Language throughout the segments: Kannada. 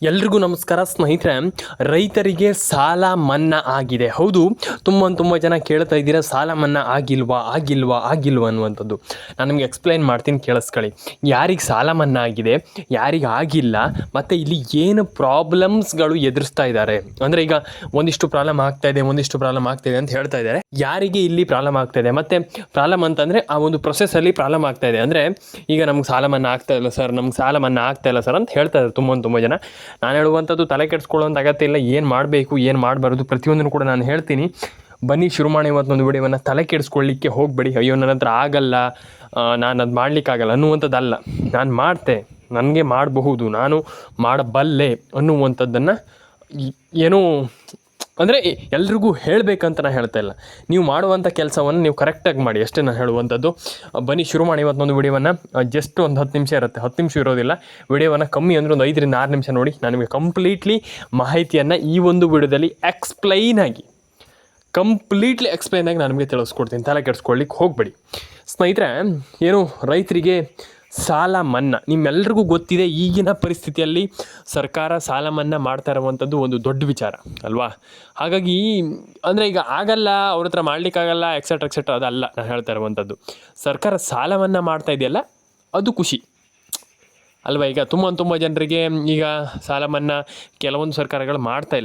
ಎಲ್ರಿಗೂ ನಮಸ್ಕಾರ ಸ್ನೇಹಿತರೆ. ರೈತರಿಗೆ ಸಾಲ ಮನ್ನಾ ಆಗಿದೆ. ಹೌದು, ತುಂಬ ಜನ ಕೇಳ್ತಾ ಇದ್ದೀರಾ ಸಾಲ ಮನ್ನಾ ಆಗಿಲ್ವಾ ಅನ್ನುವಂಥದ್ದು. ನಾನು ನಿಮಗೆ ಎಕ್ಸ್ಪ್ಲೈನ್ ಮಾಡ್ತೀನಿ, ಕೇಳಿಸ್ಕೊಳ್ಳಿ. ಯಾರಿಗೆ ಸಾಲ ಮನ್ನಾ ಆಗಿದೆ, ಯಾರಿಗೆ ಆಗಿಲ್ಲ, ಮತ್ತು ಇಲ್ಲಿ ಏನು ಪ್ರಾಬ್ಲಮ್ಸ್ಗಳು ಎದುರಿಸ್ತಾ ಇದ್ದಾರೆ ಅಂದರೆ, ಈಗ ಒಂದಿಷ್ಟು ಪ್ರಾಬ್ಲಮ್ ಆಗ್ತಾಯಿದೆ ಅಂತ ಹೇಳ್ತಾ ಇದ್ದಾರೆ. ಯಾರಿಗೆ ಇಲ್ಲಿ ಪ್ರಾಬ್ಲಮ್ ಆಗ್ತಾಯಿದೆ, ಮತ್ತು ಪ್ರಾಬ್ಲಮ್ ಅಂತಂದರೆ ಆ ಒಂದು ಪ್ರೊಸೆಸ್ಸಲ್ಲಿ ಪ್ರಾಬ್ಲಮ್ ಆಗ್ತಾಯಿದೆ. ಅಂದರೆ ಈಗ ನಮ್ಗೆ ಸಾಲ ಮನ್ನಾ ಆಗ್ತಾಯಿಲ್ಲ ಸರ್ ಅಂತ ಹೇಳ್ತಾ ಇದ್ದಾರೆ ತುಂಬ ಜನ. ನಾನು ಹೇಳುವಂಥದ್ದು ತಲೆ ಕೆಡಿಸ್ಕೊಳ್ಳುವಂಥ ಅಗತ್ಯ ಇಲ್ಲ. ಏನು ಮಾಡಬೇಕು, ಏನು ಮಾಡಬಾರ್ದು, ಪ್ರತಿಯೊಂದನ್ನು ಕೂಡ ನಾನು ಹೇಳ್ತೀನಿ. ಬನ್ನಿ ಶುರು ಮಾಡಿ ಇವತ್ತೊಂದು ವಿಡಿಯೋವನ್ನು. ತಲೆ ಕೆಡಿಸ್ಕೊಳ್ಳಿಕ್ಕೆ ಹೋಗಬೇಡಿ. ಅಯ್ಯೋ ನನ್ನ ಹತ್ರ ಆಗಲ್ಲ, ನಾನು ಅದು ಮಾಡಲಿಕ್ಕಾಗಲ್ಲ ಅನ್ನುವಂಥದ್ದಲ್ಲ. ನಾನು ನನಗೆ ಮಾಡಬಹುದು, ನಾನು ಮಾಡಬಲ್ಲೆ ಅನ್ನುವಂಥದ್ದನ್ನು ಏನೂ ಅಂದರೆ ಎಲ್ರಿಗೂ ಹೇಳಬೇಕಂತ ನಾನು ಹೇಳ್ತಾ ಇಲ್ಲ. ನೀವು ಮಾಡುವಂಥ ಕೆಲಸವನ್ನು ನೀವು ಕರೆಕ್ಟಾಗಿ ಮಾಡಿ ಅಷ್ಟೇ ನಾನು ಹೇಳುವಂಥದ್ದು. ಬನ್ನಿ ಶುರು ಮಾಡಿ ಇವತ್ತೊಂದು ವಿಡಿಯೋವನ್ನು. ಜಸ್ಟ್ ಒಂದು 10 ನಿಮಿಷ ಇರುತ್ತೆ, 10 ನಿಮಿಷ ಇರೋದಿಲ್ಲ. ವಿಡಿಯೋವನ್ನು ಕಮ್ಮಿ ಅಂದರೆ ಒಂದು 5 ರಿಂದ 6 ನಿಮಿಷ ನೋಡಿ. ನಾನು ನಿಮಗೆ ಕಂಪ್ಲೀಟ್ಲಿ ಮಾಹಿತಿಯನ್ನು ಈ ಒಂದು ವಿಡಿಯೋದಲ್ಲಿ ಕಂಪ್ಲೀಟ್ಲಿ ಎಕ್ಸ್ಪ್ಲೈನ್ ಆಗಿ ನಾನು ನಿಮಗೆ ತಿಳಿಸ್ಕೊಡ್ತೀನಿ. ತಲೆ ಕೆಡಿಸ್ಕೊಳ್ಳಿಕ್ಕೆ ಹೋಗಬೇಡಿ ಸ್ನೇಹಿತರೆ. ಏನು ರೈತರಿಗೆ ಸಾಲ ಮನ್ನಾ, ನಿಮ್ಮೆಲ್ರಿಗೂ ಗೊತ್ತಿದೆ ಈಗಿನ ಪರಿಸ್ಥಿತಿಯಲ್ಲಿ ಸರ್ಕಾರ ಸಾಲ ಮನ್ನಾ ಮಾಡ್ತಾ ಇರುವಂಥದ್ದು ಒಂದು ದೊಡ್ಡ ವಿಚಾರ ಅಲ್ವಾ. ಹಾಗಾಗಿ ಅಂದರೆ ಈಗ ಆಗಲ್ಲ, ಅವ್ರ ಹತ್ರ ಮಾಡಲಿಕ್ಕಾಗಲ್ಲ, ಎಕ್ಸೆಟ್ರಾ ಅದಲ್ಲ ನಾನು ಹೇಳ್ತಾ ಇರುವಂಥದ್ದು. ಸರ್ಕಾರ ಸಾಲ ಮನ್ನಾ ಮಾಡ್ತಾ ಇದೆಯಲ್ಲ, ಅದು ಖುಷಿ ಅಲ್ವಾ. ಈಗ ತುಂಬ ಜನರಿಗೆ ಈಗ ಸಾಲ ಮನ್ನಾ ಕೆಲವೊಂದು ಸರ್ಕಾರಗಳು ಮಾಡ್ತಾ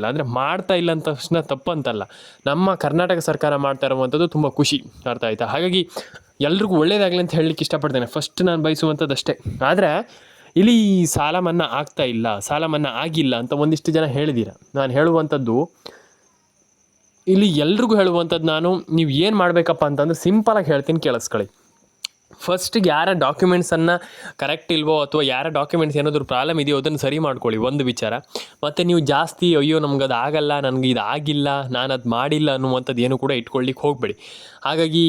ಇಲ್ಲ ಅಂತ ತಕ್ಷಣ ತಪ್ಪಂತಲ್ಲ. ನಮ್ಮ ಕರ್ನಾಟಕ ಸರ್ಕಾರ ಮಾಡ್ತಾ ಇರುವಂಥದ್ದು ತುಂಬ ಖುಷಿ, ಅರ್ಥ ಆಯಿತಾ. ಹಾಗಾಗಿ ಎಲ್ರಿಗೂ ಒಳ್ಳೇದಾಗಲಿ ಅಂತ ಹೇಳಲಿಕ್ಕೆ ಇಷ್ಟಪಡ್ತೇನೆ. ಫಸ್ಟ್ ನಾನು ಬಯಸುವಂಥದ್ದು ಅಷ್ಟೇ. ಆದರೆ ಇಲ್ಲಿ ಸಾಲ ಮನ್ನಾ ಆಗಿಲ್ಲ ಅಂತ ಒಂದಿಷ್ಟು ಜನ ಹೇಳಿದ್ದೀರ. ನಾನು ಹೇಳುವಂಥದ್ದು ಇಲ್ಲಿ ಎಲ್ರಿಗೂ ಹೇಳುವಂಥದ್ದು, ನೀವು ಏನು ಮಾಡಬೇಕಪ್ಪ ಅಂತಂದ್ರೆ ಸಿಂಪಲಾಗಿ ಹೇಳ್ತೀನಿ, ಕೇಳಿಸ್ಕೊಳ್ಳಿ. ಫಸ್ಟಿಗೆ ಯಾರ ಡಾಕ್ಯುಮೆಂಟ್ಸನ್ನು ಕರೆಕ್ಟ್ ಇಲ್ವೋ ಅಥವಾ ಯಾರ ಡಾಕ್ಯುಮೆಂಟ್ಸ್ ಏನಾದರೂ ಪ್ರಾಬ್ಲಮ್ ಇದೆಯೋ ಅದನ್ನು ಸರಿ ಮಾಡ್ಕೊಳ್ಳಿ, ಒಂದು ವಿಚಾರ. ಮತ್ತು ನೀವು ಜಾಸ್ತಿ ಅಯ್ಯೋ ನಮ್ಗೆ ಅದು ಆಗಲ್ಲ, ನನಗೆ ಇದು ಆಗಿಲ್ಲ, ನಾನು ಅದು ಮಾಡಿಲ್ಲ ಅನ್ನುವಂಥದ್ದು ಏನು ಕೂಡ ಇಟ್ಕೊಳ್ಳಿಕ್ಕೆ ಹೋಗಬೇಡಿ. ಹಾಗಾಗಿ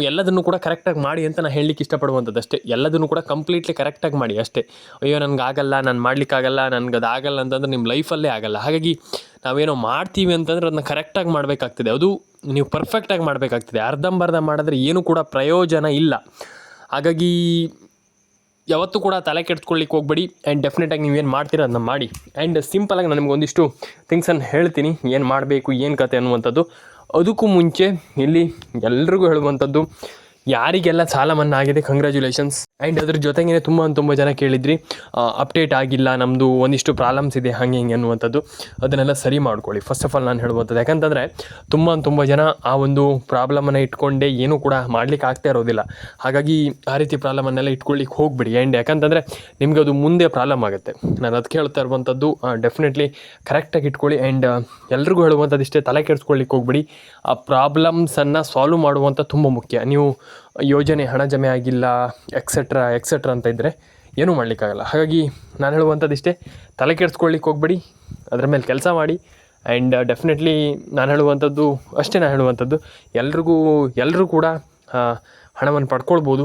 ಎಲ್ಲದನ್ನು ಕೂಡ ಕರೆಕ್ಟಾಗಿ ಮಾಡಿ ಅಂತ ನಾನು ಹೇಳಲಿಕ್ಕೆ ಇಷ್ಟಪಡುವಂಥದ್ದು ಅಷ್ಟೇ. ಎಲ್ಲದನ್ನು ಕೂಡ ಕಂಪ್ಲೀಟ್ಲಿ ಕರೆಕ್ಟಾಗಿ ಮಾಡಿ ಅಷ್ಟೇ. ಅಯ್ಯೋ ನನಗೆ ಆಗಲ್ಲ, ನಾನು ಮಾಡಲಿಕ್ಕಾಗಲ್ಲ, ನನಗೆ ಅದು ಆಗಲ್ಲ ಅಂತಂದ್ರೆ ನಿಮ್ಮ ಲೈಫಲ್ಲೇ ಆಗಲ್ಲ. ಹಾಗಾಗಿ ನಾವೇನೋ ಮಾಡ್ತೀವಿ ಅಂತಂದ್ರೆ ಅದನ್ನ ಕರೆಕ್ಟಾಗಿ ಮಾಡಬೇಕಾಗ್ತದೆ. ಅದು ನೀವು ಪರ್ಫೆಕ್ಟಾಗಿ ಮಾಡಬೇಕಾಗ್ತದೆ. ಅರ್ಧಂಬರ್ಧ ಮಾಡಿದ್ರೆ ಏನೂ ಕೂಡ ಪ್ರಯೋಜನ ಇಲ್ಲ. ಹಾಗಾಗಿ ಯಾವತ್ತೂ ಕೂಡ ತಲೆ ಕೆಡಿಸ್ಕೊಳ್ಳಿಕ್ಕೆ ಹೋಗಬೇಡಿ. ಆ್ಯಂಡ್ ಡೆಫಿನೆಟಾಗಿ ನೀವೇನು ಮಾಡ್ತೀರ ಅದನ್ನ ಮಾಡಿ. ಆ್ಯಂಡ್ ಸಿಂಪಲಾಗಿ ನಾನು ನಿಮ್ಗೆ ಒಂದಿಷ್ಟು ಥಿಂಗ್ಸನ್ನು ಹೇಳ್ತೀನಿ, ಏನು ಮಾಡಬೇಕು, ಏನು ಕತೆ ಅನ್ನುವಂಥದ್ದು. ಅದಕ್ಕೂ ಮುಂಚೆ ಇಲ್ಲಿ ಎಲ್ರಿಗೂ ಹೇಳುವಂಥದ್ದು, ಯಾರಿಗೆಲ್ಲ ಸಾಲ ಮನ್ನಾ ಆಗಿದೆ ಕಂಗ್ರ್ಯಾಚುಲೇಷನ್ಸ್. ಆ್ಯಂಡ್ ಅದ್ರ ಜೊತೆಗೇ ತುಂಬ ಜನ ಕೇಳಿದ್ರಿ, ಅಪ್ಡೇಟ್ ಆಗಿಲ್ಲ, ನಮ್ಮದು ಒಂದಿಷ್ಟು ಪ್ರಾಬ್ಲಮ್ಸ್ ಇದೆ ಹಾಗೆ ಹಿಂಗೆ ಅನ್ನುವಂಥದ್ದು. ಅದನ್ನೆಲ್ಲ ಸರಿ ಮಾಡ್ಕೊಳ್ಳಿ ಫಸ್ಟ್ ಆಫ್ ಆಲ್ ನಾನು ಹೇಳುವಂಥದ್ದು. ಯಾಕಂತಂದರೆ ತುಂಬ ಜನ ಆ ಒಂದು ಪ್ರಾಬ್ಲಮನ್ನು ಇಟ್ಕೊಂಡೇ ಏನೂ ಕೂಡ ಮಾಡಲಿಕ್ಕೆ ಆಗ್ತಾ ಇರೋದಿಲ್ಲ. ಹಾಗಾಗಿ ಆ ರೀತಿ ಪ್ರಾಬ್ಲಮನ್ನೆಲ್ಲ ಇಟ್ಕೊಳ್ಳಿಕ್ಕೆ ಹೋಗ್ಬಿಡಿ. ಆ್ಯಂಡ್ ಯಾಕಂತಂದರೆ ನಿಮಗೆ ಅದು ಮುಂದೆ ಪ್ರಾಬ್ಲಮ್ ಆಗುತ್ತೆ. ನಾನು ಅದಕ್ಕೆ ಹೇಳ್ತಾ ಇರುವಂಥದ್ದು, ಡೆಫಿನೆಟ್ಲಿ ಕರೆಕ್ಟಾಗಿ ಇಟ್ಕೊಳ್ಳಿ. ಆ್ಯಂಡ್ ಎಲ್ರಿಗೂ ಹೇಳುವಂಥದ್ದು ಇಷ್ಟೇ, ತಲೆ ಕೆಡಿಸ್ಕೊಳ್ಳಿಕ್ಕೆ ಹೋಗ್ಬಿಡಿ. ಆ ಪ್ರಾಬ್ಲಮ್ಸನ್ನು ಸಾಲ್ವ್ ಮಾಡುವಂಥ ತುಂಬ ಮುಖ್ಯ. ನೀವು ಯೋಜನೆ ಹಣ ಜಮೆ ಆಗಿಲ್ಲ ಎಕ್ಸೆಟ್ರಾ ಅಂತ ಇದ್ದರೆ ಏನೂ ಮಾಡಲಿಕ್ಕಾಗಲ್ಲ. ಹಾಗಾಗಿ ನಾನು ಹೇಳುವಂಥದ್ದು ಇಷ್ಟೇ, ತಲೆ ಕೆಡಿಸ್ಕೊಳ್ಳಿಕ್ಕೆ ಹೋಗಬೇಡಿ, ಅದರ ಮೇಲೆ ಕೆಲಸ ಮಾಡಿ. ಆ್ಯಂಡ್ ಡೆಫಿನೆಟ್ಲಿ ನಾನು ಹೇಳುವಂಥದ್ದು ಎಲ್ಲರೂ ಕೂಡ ಹಣವನ್ನು ಪಡ್ಕೊಳ್ಬೋದು.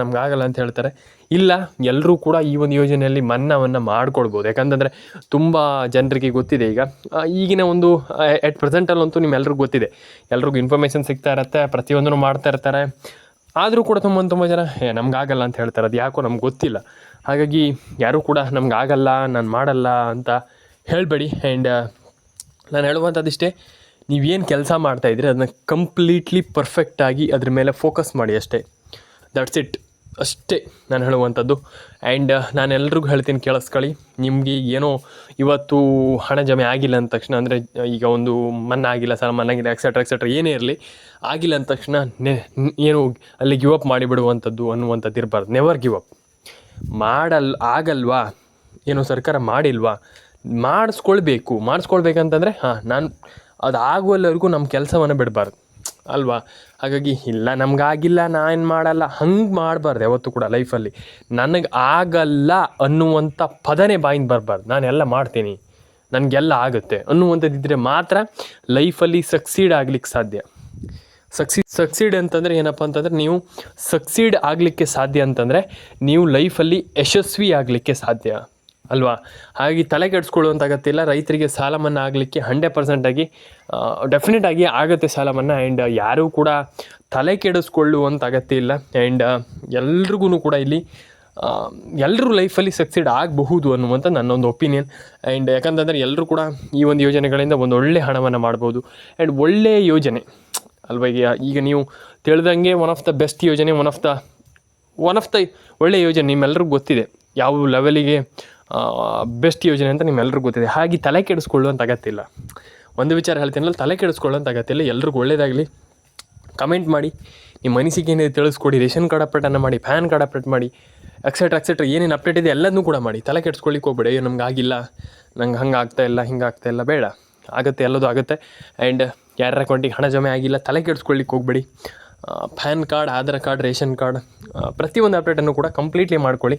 ನಮ್ಗೆ ಆಗಲ್ಲ ಅಂತ ಹೇಳ್ತಾರೆ. ಇಲ್ಲ, ಎಲ್ಲರೂ ಕೂಡ ಈ ಒಂದು ಯೋಜನೆಯಲ್ಲಿ ಮನ್ನಾವನ್ನು ಮಾಡ್ಕೊಳ್ಬೋದು. ಯಾಕಂತಂದರೆ ತುಂಬ ಜನರಿಗೆ ಗೊತ್ತಿದೆ. ಈಗಿನ ಒಂದು ಎಟ್ ಪ್ರೆಸೆಂಟಲ್ಲಂತೂ ನಿಮ್ಮೆಲ್ರಿಗೂ ಗೊತ್ತಿದೆ, ಎಲ್ರಿಗೂ ಇನ್ಫಾರ್ಮೇಷನ್ ಸಿಗ್ತಾ ಇರುತ್ತೆ, ಪ್ರತಿಯೊಂದನ್ನು ಮಾಡ್ತಾ ಇರ್ತಾರೆ. ಆದರೂ ಕೂಡ ತುಂಬ ಜನ ನಮಗಾಗಲ್ಲ ಅಂತ ಹೇಳ್ತಾರೆ. ಅದು ಯಾಕೋ ನಮ್ಗೆ ಗೊತ್ತಿಲ್ಲ. ಹಾಗಾಗಿ ಯಾರೂ ಕೂಡ ನಮಗಾಗಲ್ಲ, ನಾನು ಮಾಡಲ್ಲ ಅಂತ ಹೇಳಬೇಡಿ. ಆ್ಯಂಡ್ ನಾನು ಹೇಳುವಂಥದ್ದಿಷ್ಟೇ, ನೀವೇನು ಕೆಲಸ ಮಾಡ್ತಾಯಿದ್ರಿ ಅದನ್ನ ಕಂಪ್ಲೀಟ್ಲಿ ಪರ್ಫೆಕ್ಟಾಗಿ ಅದ್ರ ಮೇಲೆ ಫೋಕಸ್ ಮಾಡಿ ಅಷ್ಟೇ. ದಟ್ಸ್ ಇಟ್, ಅಷ್ಟೇ ನಾನು ಹೇಳುವಂಥದ್ದು. ಆ್ಯಂಡ್ ನಾನು ಎಲ್ರಿಗೂ ಹೇಳ್ತೀನಿ, ಕೇಳಿಸ್ಕೊಳ್ಳಿ. ನಿಮಗೆ ಏನೋ ಇವತ್ತು ಹಣ ಜಮೆ ಆಗಿಲ್ಲ ಅಂದ ತಕ್ಷಣ, ಅಂದರೆ ಈಗ ಒಂದು ಮನ್ನಾ ಆಗಿಲ್ಲ, ಸಾಲ ಮನ್ನಾ ಆಗಿಲ್ಲ, ಎಕ್ಸೆಟ್ರಾ ಏನೇ ಇರಲಿ, ಆಗಿಲ್ಲ ಅಂದ ತಕ್ಷಣ ಏನು ಅಲ್ಲಿ ಗಿವ್ ಅಪ್ ಮಾಡಿಬಿಡುವಂಥದ್ದು ಅನ್ನುವಂಥದ್ದು ಇರಬಾರ್ದು. Never give up. ಆಗಲ್ವಾ, ಏನು ಸರ್ಕಾರ ಮಾಡಿಲ್ವಾ, ಮಾಡಿಸ್ಕೊಳ್ಬೇಕಂತಂದರೆ ನಾನು ಅದು ಆಗುವಲ್ಲವರೆಗೂ ನಮ್ಮ ಕೆಲಸವನ್ನು ಬಿಡಬಾರ್ದು ಅಲ್ವಾ. ಹಾಗಾಗಿ ಇಲ್ಲ ನಮಗಾಗಿಲ್ಲ, ನಾನು ಮಾಡಲ್ಲ, ಹಂಗೆ ಮಾಡಬಾರ್ದು ಯಾವತ್ತೂ ಕೂಡ ಲೈಫಲ್ಲಿ. ನನಗೆ ಆಗಲ್ಲ ಅನ್ನುವಂಥ ಪದನೇ ಬಾಯಿಂದ ಬರಬಾರ್ದು. ನಾನೆಲ್ಲ ಮಾಡ್ತೀನಿ, ನನಗೆಲ್ಲ ಆಗುತ್ತೆ ಅನ್ನುವಂಥದ್ದಿದ್ದರೆ ಮಾತ್ರ ಲೈಫಲ್ಲಿ ಸಕ್ಸೀಡ್ ಆಗಲಿಕ್ಕೆ ಸಾಧ್ಯ. ಸಕ್ಸೀಡ್ ಅಂತಂದರೆ ಏನಪ್ಪ ಅಂತಂದರೆ, ನೀವು ಸಕ್ಸೀಡ್ ಆಗಲಿಕ್ಕೆ ಸಾಧ್ಯ ಅಂತಂದರೆ ನೀವು ಲೈಫಲ್ಲಿ ಯಶಸ್ವಿ ಆಗಲಿಕ್ಕೆ ಸಾಧ್ಯ ಅಲ್ವಾ. ಹಾಗಾಗಿ ತಲೆ ಕೆಡಿಸ್ಕೊಳ್ಳುವಂಥ ಅಗತ್ಯ ಇಲ್ಲ. ರೈತರಿಗೆ ಸಾಲ ಮನ್ನಾ ಆಗಲಿಕ್ಕೆ 100% ಡೆಫಿನೆಟ್ ಆಗಿ ಆಗುತ್ತೆ ಸಾಲ ಮನ್ನಾ. ಆ್ಯಂಡ್ ಯಾರೂ ಕೂಡ ತಲೆ ಕೆಡಿಸ್ಕೊಳ್ಳುವಂಥ ಅಗತ್ಯ ಇಲ್ಲ. ಆ್ಯಂಡ್ ಎಲ್ರಿಗೂ ಕೂಡ ಇಲ್ಲಿ ಎಲ್ಲರೂ ಲೈಫಲ್ಲಿ ಸಕ್ಸೀಡ್ ಆಗಬಹುದು ಅನ್ನುವಂಥ ನನ್ನೊಂದು ಒಪಿನಿಯನ್. ಆ್ಯಂಡ್ ಯಾಕಂತಂದರೆ ಎಲ್ಲರೂ ಕೂಡ ಈ ಒಂದು ಯೋಜನೆಗಳಿಂದ ಒಂದು ಒಳ್ಳೆ ಹಣವನ್ನು ಮಾಡ್ಬೋದು. ಆ್ಯಂಡ್ ಒಳ್ಳೆಯ ಯೋಜನೆ ಅಲ್ವಾ. ಈಗ ನೀವು ತಿಳಿದಂಗೆ ಒನ್ ಆಫ್ ದ ಬೆಸ್ಟ್ ಯೋಜನೆ, ಒನ್ ಆಫ್ ದ ಒಳ್ಳೆಯ ಯೋಜನೆ ನಿಮ್ಮೆಲ್ಲರಿಗೂ ಗೊತ್ತಿದೆ. ಯಾವ ಲೆವೆಲಿಗೆ ಬೆಸ್ಟ್ ಯೋಜನೆ ಅಂತ ನಿಮ್ಮೆಲ್ಲರಿಗೂ ಗೊತ್ತಿದೆ. ಹಾಗೆ ತಲೆ ಕೆಡಿಸ್ಕೊಳ್ಳುವಂಥ ಅಗತ್ಯ ಇಲ್ಲ. ಒಂದು ವಿಚಾರ ಹೇಳ್ತೀನಲ್ಲ, ತಲೆ ಕೆಡಿಸ್ಕೊಳ್ಳೋಂಥ ಅಗತ್ಯ ಇಲ್ಲ. ಎಲ್ರಿಗೂ ಒಳ್ಳೆಯದಾಗಲಿ. ಕಮೆಂಟ್ ಮಾಡಿ, ನಿಮ್ಮ ಅನಿಸಿಕೆ ಏನಿದೆ ತಿಳಿಸ್ಕೊಡಿ. ರೇಷನ್ ಕಾರ್ಡ್ ಅಪ್ಡೇಟನ್ನು ಮಾಡಿ, ಪ್ಯಾನ್ ಕಾರ್ಡ್ ಅಪ್ಡೇಟ್ ಮಾಡಿ, ಎಕ್ಸೆಟ್ರಾ ಏನೇನು ಅಪ್ಡೇಟ್ ಇದೆ ಎಲ್ಲದನ್ನೂ ಕೂಡ ಮಾಡಿ. ತಲೆ ಕೆಡಿಸ್ಕೊಳ್ಳಿಕ್ಕೆ ಹೋಗ್ಬೇಡಿ. ಅಯ್ಯೋ ನಮ್ಗೆ ಆಗಿಲ್ಲ, ನಂಗೆ ಹಂಗೆ ಆಗ್ತಾಯಿಲ್ಲ, ಹಿಂಗೆ ಆಗ್ತಾಯಿಲ್ಲ, ಬೇಡ. ಆಗುತ್ತೆ, ಎಲ್ಲದೂ ಆಗುತ್ತೆ. ಆ್ಯಂಡ್ ಯಾರ ಅಕೌಂಟಿಗೆ ಹಣ ಜಮೆ ಆಗಿಲ್ಲ, ತಲೆ ಕೆಡಿಸ್ಕೊಳ್ಳಿಕ್ಕೆ ಹೋಗ್ಬೇಡಿ. PAN card, Aadhaar card, ration card, ಪ್ರತಿಯೊಂದು ಅಪ್ಡೇಟನ್ನು ಕೂಡ ಕಂಪ್ಲೀಟ್ಲಿ ಮಾಡ್ಕೊಳ್ಳಿ.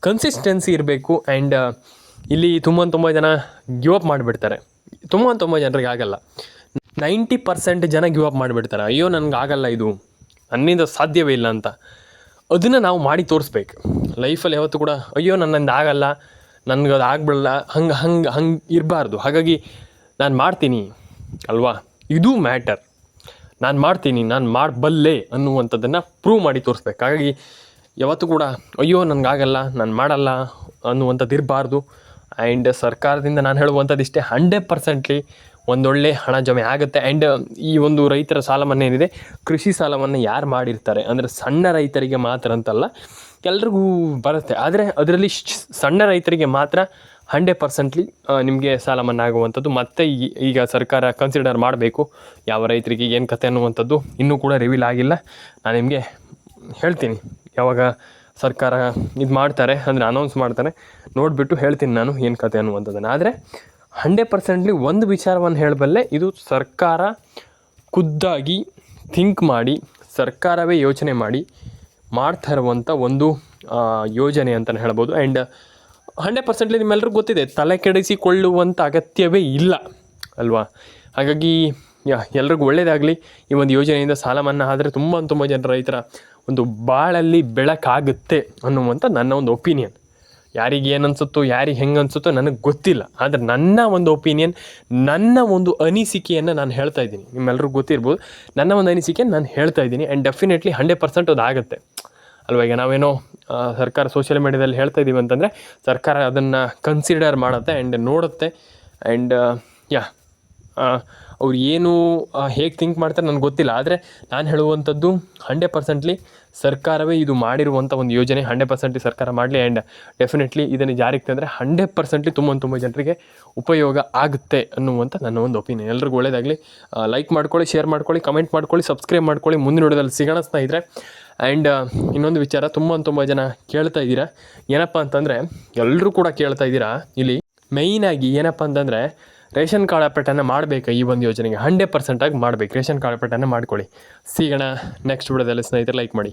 ಕನ್ಸಿಸ್ಟೆನ್ಸಿ ಇರಬೇಕು. ಆ್ಯಂಡ್ ಇಲ್ಲಿ ತುಂಬ ಜನ ಗಿವ್ ಅಪ್ ಮಾಡಿಬಿಡ್ತಾರೆ. ತುಂಬ ಜನರಿಗೆ ಆಗಲ್ಲ. 90% ಜನ ಗಿವ್ ಅಪ್ ಮಾಡಿಬಿಡ್ತಾರೆ. ಅಯ್ಯೋ ನನಗೆ ಆಗಲ್ಲ, ಇದು ನನ್ನಿಂದ ಸಾಧ್ಯವೇ ಇಲ್ಲ ಅಂತ. ಅದನ್ನು ನಾವು ಮಾಡಿ ತೋರಿಸ್ಬೇಕು ಲೈಫಲ್ಲಿ. ಯಾವತ್ತೂ ಕೂಡ ಅಯ್ಯೋ ನನ್ನಿಂದ ಆಗಲ್ಲ, ನನಗೆ ಅದು ಆಗ್ಬಿಡಲ್ಲ, ಹಂಗೆ ಇರಬಾರ್ದು. ಹಾಗಾಗಿ ನಾನು ಮಾಡ್ತೀನಿ ಅಲ್ವಾ, ಇದು ಮ್ಯಾಟರ್. ನಾನು ಮಾಡ್ತೀನಿ, ನಾನು ಮಾಡಬಲ್ಲೆ ಅನ್ನುವಂಥದ್ದನ್ನು ಪ್ರೂವ್ ಮಾಡಿ ತೋರಿಸ್ಬೇಕು. ಹಾಗಾಗಿ ಯಾವತ್ತೂ ಕೂಡ ಅಯ್ಯೋ ನನಗಾಗಲ್ಲ, ನಾನು ಮಾಡಲ್ಲ ಅನ್ನುವಂಥದ್ದು ಇರಬಾರ್ದು. ಆ್ಯಂಡ್ ಸರ್ಕಾರದಿಂದ ನಾನು ಹೇಳುವಂಥದ್ದು ಇಷ್ಟೇ, 100% ಒಂದೊಳ್ಳೆ ಹಣ ಜಮೆ ಆಗುತ್ತೆ. ಆ್ಯಂಡ್ ಈ ಒಂದು ರೈತರ ಸಾಲ ಮನ್ನಾ ಏನಿದೆ, ಕೃಷಿ ಸಾಲ ಮನ್ನಾ ಯಾರು ಮಾಡಿರ್ತಾರೆ ಅಂದರೆ ಸಣ್ಣ ರೈತರಿಗೆ ಮಾತ್ರ ಅಂತಲ್ಲ, ಎಲ್ರಿಗೂ ಬರುತ್ತೆ. ಆದರೆ ಅದರಲ್ಲಿ ಸಣ್ಣ ರೈತರಿಗೆ ಮಾತ್ರ 100% ನಿಮಗೆ ಸಾಲ ಮನ್ನಾ ಆಗುವಂಥದ್ದು. ಮತ್ತು ಈಗ ಸರ್ಕಾರ ಕನ್ಸಿಡರ್ ಮಾಡಬೇಕು ಯಾವ ರೈತರಿಗೆ ಏನು ಕತೆ ಅನ್ನುವಂಥದ್ದು ಇನ್ನೂ ಕೂಡ ರಿವೀಲ್ ಆಗಿಲ್ಲ. ನಾನು ನಿಮಗೆ ಹೇಳ್ತೀನಿ ಯಾವಾಗ ಸರ್ಕಾರ ಇದು ಮಾಡ್ತಾರೆ ಅಂದರೆ ಅನೌನ್ಸ್ ಮಾಡ್ತಾರೆ, ನೋಡಿಬಿಟ್ಟು ಹೇಳ್ತೀನಿ ನಾನು ಏನು ಕತೆ ಅನ್ನುವಂಥದ್ದನ್ನು. ಆದರೆ 100% ಒಂದು ವಿಚಾರವನ್ನು ಹೇಳಬಲ್ಲೆ, ಇದು ಸರ್ಕಾರ ಖುದ್ದಾಗಿ ಥಿಂಕ್ ಮಾಡಿ, ಸರ್ಕಾರವೇ ಯೋಚನೆ ಮಾಡಿ ಮಾಡ್ತಾ ಇರುವಂಥ ಒಂದು ಯೋಜನೆ ಅಂತಲೇ ಹೇಳ್ಬೋದು. ಆ್ಯಂಡ್ 100% ನಿಮ್ಮೆಲ್ಲರಿಗೂ ಗೊತ್ತಿದೆ, ತಲೆ ಕೆಡಿಸಿಕೊಳ್ಳುವಂಥ ಅಗತ್ಯವೇ ಇಲ್ಲ ಅಲ್ವಾ. ಹಾಗಾಗಿ ಎಲ್ರಿಗೂ ಒಳ್ಳೆಯದಾಗಲಿ. ಈ ಒಂದು ಯೋಜನೆಯಿಂದ ಸಾಲ ಮನ್ನಾ ಆದರೆ ತುಂಬ ಜನ ರೈತರ ಒಂದು ಬಾಳಲ್ಲಿ ಬೆಳಕಾಗುತ್ತೆ ಅನ್ನುವಂಥ ನನ್ನ ಒಂದು ಒಪಿನಿಯನ್. ಯಾರಿಗೆ ಏನು ಅನಿಸುತ್ತೋ, ಯಾರಿಗೆ ಹೆಂಗೆ ಅನಿಸುತ್ತೋ ನನಗೆ ಗೊತ್ತಿಲ್ಲ. ಆದರೆ ನನ್ನ ಒಂದು ಒಪಿನಿಯನ್, ನನ್ನ ಒಂದು ಅನಿಸಿಕೆಯನ್ನು ನಾನು ಹೇಳ್ತಾ ಇದ್ದೀನಿ. ನಿಮ್ಮೆಲ್ಲರಿಗೂ ಗೊತ್ತಿರ್ಬೋದು, ನನ್ನ ಒಂದು ಅನಿಸಿಕೆ ನಾನು ಹೇಳ್ತಾ ಇದ್ದೀನಿ. ಆ್ಯಂಡ್ ಡೆಫಿನೆಟ್ಲಿ 100% ಅದು ಆಗುತ್ತೆ ಅಲ್ವಾ. ಈಗ ನಾವೇನೋ ಸರ್ಕಾರ ಸೋಷಿಯಲ್ ಮೀಡ್ಯಾದಲ್ಲಿ ಹೇಳ್ತಾ ಇದ್ದೀವಿ ಅಂತಂದರೆ ಸರ್ಕಾರ ಅದನ್ನು ಕನ್ಸಿಡರ್ ಮಾಡುತ್ತೆ ಆ್ಯಂಡ್ ನೋಡುತ್ತೆ. ಆ್ಯಂಡ್ ಅವ್ರು ಏನು ಹೇಗೆ ಥಿಂಕ್ ಮಾಡ್ತಾರೆ ನನಗೆ ಗೊತ್ತಿಲ್ಲ. ಆದರೆ ನಾನು ಹೇಳುವಂಥದ್ದು 100% ಸರ್ಕಾರವೇ ಇದು ಮಾಡಿರುವಂಥ ಒಂದು ಯೋಜನೆ. 100% ಸರ್ಕಾರ ಮಾಡಲಿ. ಆ್ಯಂಡ್ ಡೆಫಿನೆಟ್ಲಿ ಇದನ್ನು ಜಾರಿಗೆ ತಂದರೆ 100% ತುಂಬ ಜನರಿಗೆ ಉಪಯೋಗ ಆಗುತ್ತೆ ಅನ್ನುವಂಥ ನನ್ನ ಒಂದು ಒಪಿನಿಯನ್. ಎಲ್ರಿಗೂ ಒಳ್ಳೆಯದಾಗಲಿ. ಲೈಕ್ ಮಾಡ್ಕೊಳ್ಳಿ, ಶೇರ್ ಮಾಡ್ಕೊಳ್ಳಿ, ಕಮೆಂಟ್ ಮಾಡ್ಕೊಳ್ಳಿ, ಸಬ್ಸ್ಕ್ರೈಬ್ ಮಾಡ್ಕೊಳ್ಳಿ. ಮುಂದಿನ ವಿಡಿಯೋದಲ್ಲಿ ಸಿಗೋಣ ಸ್ನೇಹಿತರೆ. ಆ್ಯಂಡ್ ಇನ್ನೊಂದು ವಿಚಾರ, ತುಂಬ ಜನ ಕೇಳ್ತಾ ಇದ್ದೀರಾ, ಏನಪ್ಪ ಅಂತಂದರೆ ಎಲ್ಲರೂ ಕೂಡ ಕೇಳ್ತಾ ಇದ್ದೀರಾ ಇಲ್ಲಿ ಮೇಯ್ನಾಗಿ ಏನಪ್ಪ ಅಂತಂದರೆ, ರೇಷನ್ ಕಾರ್ಡ್ ಅಪ್ಡೇಟನ್ನು ಮಾಡಬೇಕಾ ಈ ಒಂದು ಯೋಜನೆಗೆ? 100% ಮಾಡಬೇಕು. ರೇಷನ್ ಕಾರ್ಡ್ ಅಪ್ಡೇಟನ್ನು ಮಾಡ್ಕೊಳ್ಳಿ. ಸಿಗೋಣ ನೆಕ್ಸ್ಟ್ ವಿಡಿಯೋದಲ್ಲಿ ಸ್ನೇಹಿತರೆ. ಲೈಕ್ ಮಾಡಿ.